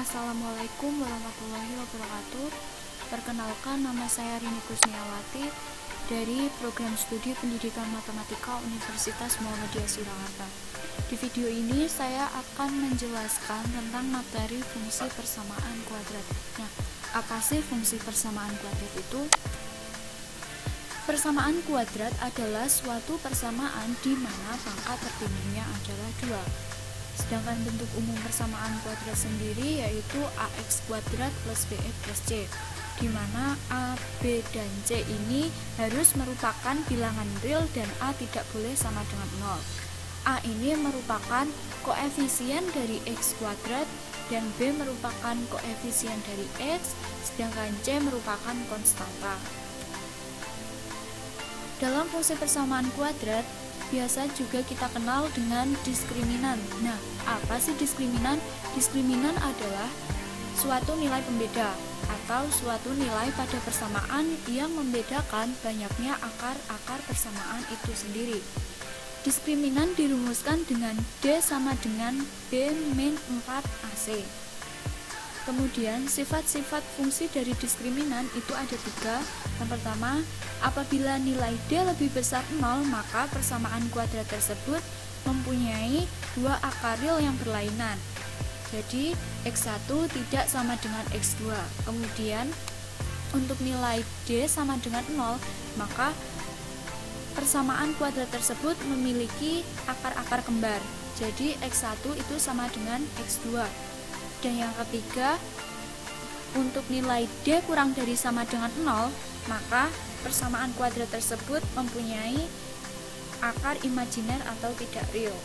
Assalamualaikum warahmatullahi wabarakatuh. Perkenalkan, nama saya Rini Kusniawati dari Program Studi Pendidikan Matematika Universitas Muhammadiyah Surakarta. Di video ini saya akan menjelaskan tentang materi fungsi persamaan kuadrat. Nah, apa sih fungsi persamaan kuadrat itu? Persamaan kuadrat adalah suatu persamaan di mana pangkat tertingginya adalah 2. Sedangkan bentuk umum persamaan kuadrat sendiri yaitu ax kuadrat plus bx plus c, di mana a, b, dan c ini harus merupakan bilangan real dan a tidak boleh sama dengan 0. A ini merupakan koefisien dari x kuadrat dan b merupakan koefisien dari x, sedangkan c merupakan konstanta. Dalam fungsi persamaan kuadrat biasa juga kita kenal dengan diskriminan. Nah, apa sih diskriminan? Diskriminan adalah suatu nilai pembeda atau suatu nilai pada persamaan yang membedakan banyaknya akar-akar persamaan itu sendiri. Diskriminan dirumuskan dengan D sama dengan B min 4AC. Kemudian sifat-sifat fungsi dari diskriminan itu ada 3. Yang pertama, apabila nilai D lebih besar 0, maka persamaan kuadrat tersebut mempunyai 2 akar real yang berlainan. Jadi X1 tidak sama dengan X2. Kemudian untuk nilai D sama dengan 0, maka persamaan kuadrat tersebut memiliki akar-akar kembar. Jadi X1 itu sama dengan X2. Dan yang ketiga, untuk nilai D kurang dari sama dengan 0, maka persamaan kuadrat tersebut mempunyai akar imajiner atau tidak real.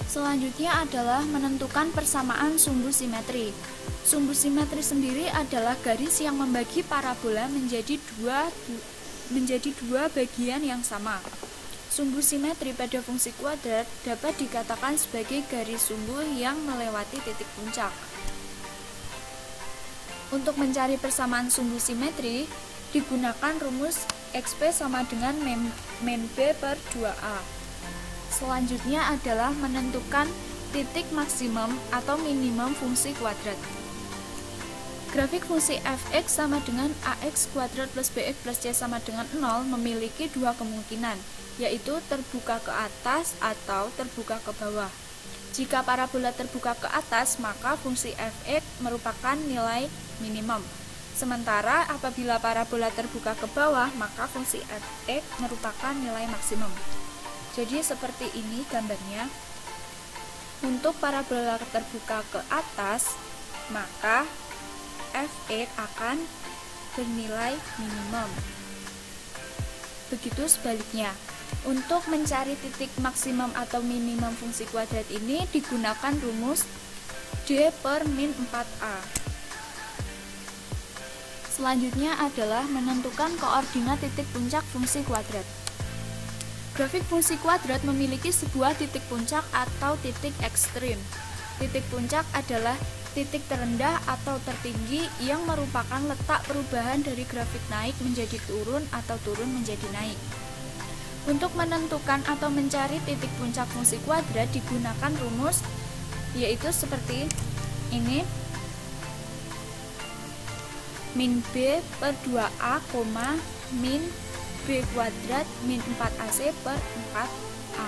Selanjutnya adalah menentukan persamaan sumbu simetri. Sumbu simetri sendiri adalah garis yang membagi parabola menjadi dua bagian yang sama. Sumbu simetri pada fungsi kuadrat dapat dikatakan sebagai garis sumbu yang melewati titik puncak. Untuk mencari persamaan sumbu simetri, digunakan rumus XP sama dengan min B per 2A. Selanjutnya adalah menentukan titik maksimum atau minimum fungsi kuadrat. Grafik fungsi fx sama dengan ax kuadrat plus bx plus c sama dengan 0 memiliki 2 kemungkinan, yaitu terbuka ke atas atau terbuka ke bawah. Jika parabola terbuka ke atas, maka fungsi fx merupakan nilai minimum. Sementara apabila parabola terbuka ke bawah, maka fungsi fx merupakan nilai maksimum. Jadi seperti ini gambarnya. Untuk parabola terbuka ke atas, maka fx akan bernilai minimum. Begitu sebaliknya. Untuk mencari titik maksimum atau minimum fungsi kuadrat ini digunakan rumus D per min 4A. Selanjutnya adalah menentukan koordinat titik puncak fungsi kuadrat. Grafik fungsi kuadrat memiliki sebuah titik puncak atau titik ekstrim. Titik puncak adalah titik terendah atau tertinggi yang merupakan letak perubahan dari grafik naik menjadi turun atau turun menjadi naik. Untuk menentukan atau mencari titik puncak fungsi kuadrat digunakan rumus, yaitu seperti ini, min B per 2A, min B kuadrat min 4AC per 4A.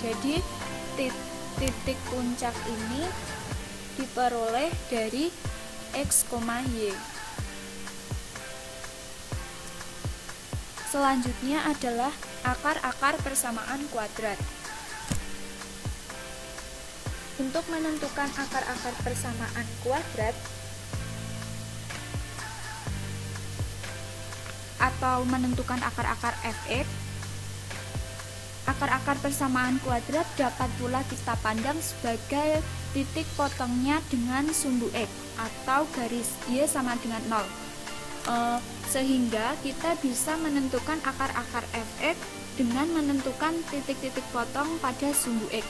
Jadi titik puncak ini diperoleh dari X, Y. Selanjutnya adalah akar-akar persamaan kuadrat. Untuk menentukan akar-akar persamaan kuadrat atau menentukan akar-akar fx, akar-akar persamaan kuadrat dapat pula kita pandang sebagai titik potongnya dengan sumbu x atau garis y sama dengan 0. Sehingga kita bisa menentukan akar-akar fx dengan menentukan titik-titik potong pada sumbu x.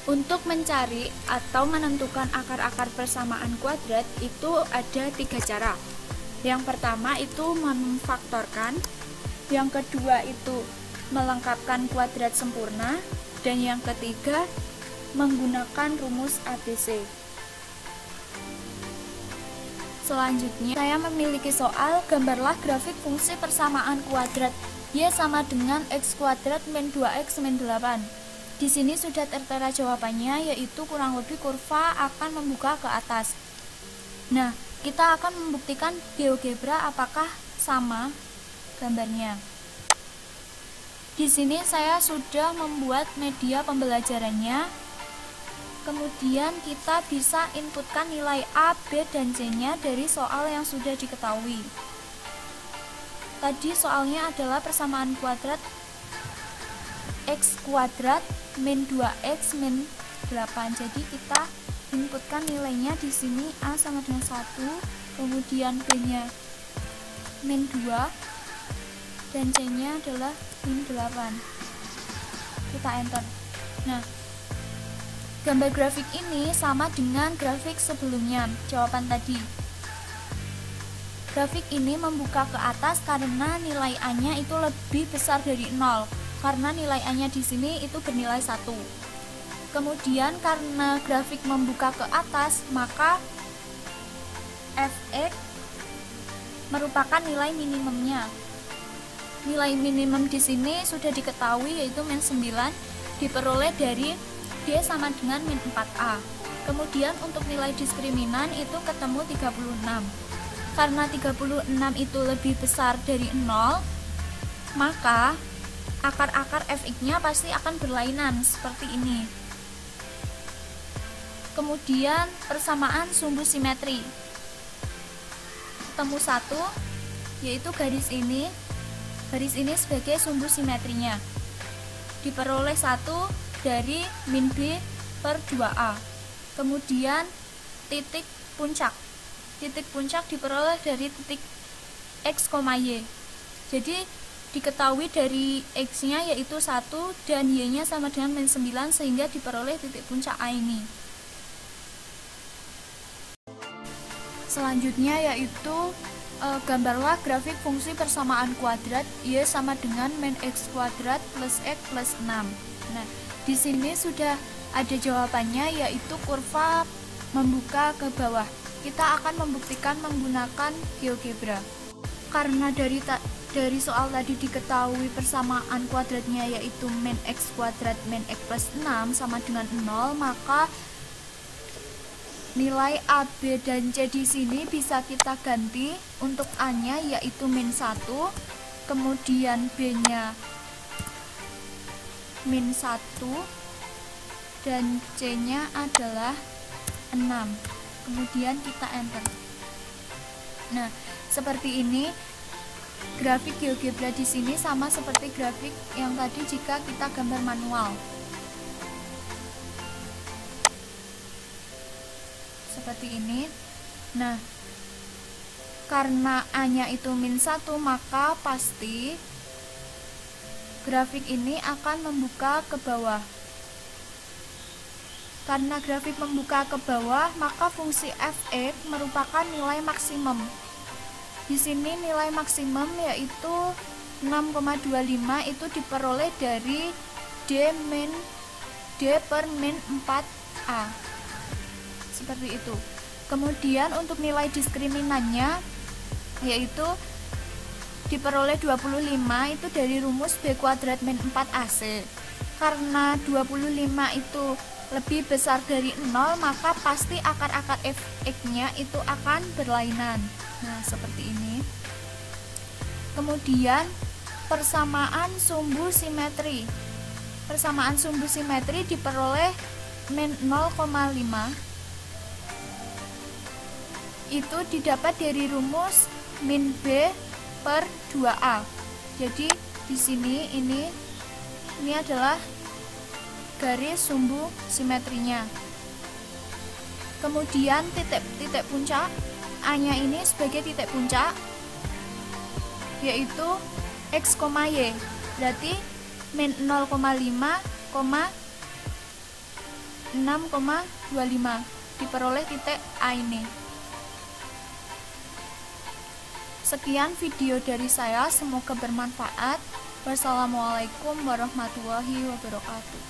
Untuk mencari atau menentukan akar-akar persamaan kuadrat itu ada 3 cara. Yang pertama itu memfaktorkan, yang kedua itu melengkapkan kuadrat sempurna, dan yang ketiga menggunakan rumus ABC. Selanjutnya, saya memiliki soal gambarlah grafik fungsi persamaan kuadrat Y sama dengan X kuadrat min 2X min 8. Di sini sudah tertera jawabannya, yaitu kurang lebih kurva akan membuka ke atas. Nah, kita akan membuktikan GeoGebra apakah sama gambarnya. Di sini saya sudah membuat media pembelajarannya. Kemudian kita bisa inputkan nilai A, B, dan C-nya dari soal yang sudah diketahui. Tadi soalnya adalah persamaan kuadrat X kuadrat min 2X min 8. Jadi kita inputkan nilainya di sini A sama dengan 1, kemudian B-nya min 2, dan C-nya adalah min 8. Kita enter. Nah, gambar grafik ini sama dengan grafik sebelumnya, jawaban tadi. Grafik ini membuka ke atas karena nilai A-nya itu lebih besar dari 0, karena nilai A-nya di sini itu bernilai 1. Kemudian karena grafik membuka ke atas, maka Fx merupakan nilai minimumnya. Nilai minimum di sini sudah diketahui, yaitu min 9, diperoleh dari D sama dengan min 4A. Kemudian untuk nilai diskriminan itu ketemu 36. Karena 36 itu lebih besar dari 0, maka akar-akar Fx-nya pasti akan berlainan seperti ini. Kemudian persamaan sumbu simetri. Ketemu 1, yaitu garis ini. Garis ini sebagai sumbu simetrinya. Diperoleh 1 dari min B per 2A. Kemudian titik puncak. Titik puncak diperoleh dari titik X, Y. Jadi diketahui dari X-nya yaitu 1 dan Y-nya sama dengan min 9, sehingga diperoleh titik puncak A ini. Selanjutnya yaitu gambarlah grafik fungsi persamaan kuadrat Y sama dengan min X kuadrat plus X plus 6. Nah, di sini sudah ada jawabannya, yaitu kurva membuka ke bawah. Kita akan membuktikan menggunakan GeoGebra. Karena dari soal tadi diketahui persamaan kuadratnya yaitu min X kuadrat min X plus 6 sama dengan 0, maka nilai A, B, dan C di sini bisa kita ganti. Untuk A-nya yaitu min 1, kemudian B-nya min 1, dan C-nya adalah 6. Kemudian kita enter. Nah, seperti ini grafik GeoGebra di sini sama seperti grafik yang tadi jika kita gambar manual. Seperti ini. Nah, karena A-nya itu min 1, maka pasti grafik ini akan membuka ke bawah. Karena grafik membuka ke bawah, maka fungsi Fx merupakan nilai maksimum. Di sini nilai maksimum yaitu 6,25 itu diperoleh dari D per min 4A. Seperti itu. Kemudian untuk nilai diskriminannya yaitu diperoleh 25 itu dari rumus B kuadrat min 4AC. Karena 25 itu lebih besar dari 0, maka pasti akar-akar Fx-nya itu akan berlainan. Nah, seperti ini. Kemudian persamaan sumbu simetri. Persamaan sumbu simetri diperoleh min 0,5. Itu didapat dari rumus min B per 2A. Jadi di sini ini adalah garis sumbu simetrinya. Kemudian titik puncak, A-nya ini sebagai titik puncak yaitu X, Y. Berarti min 0,5, 6,25 diperoleh titik A ini. Sekian video dari saya, semoga bermanfaat. Wassalamualaikum warahmatullahi wabarakatuh.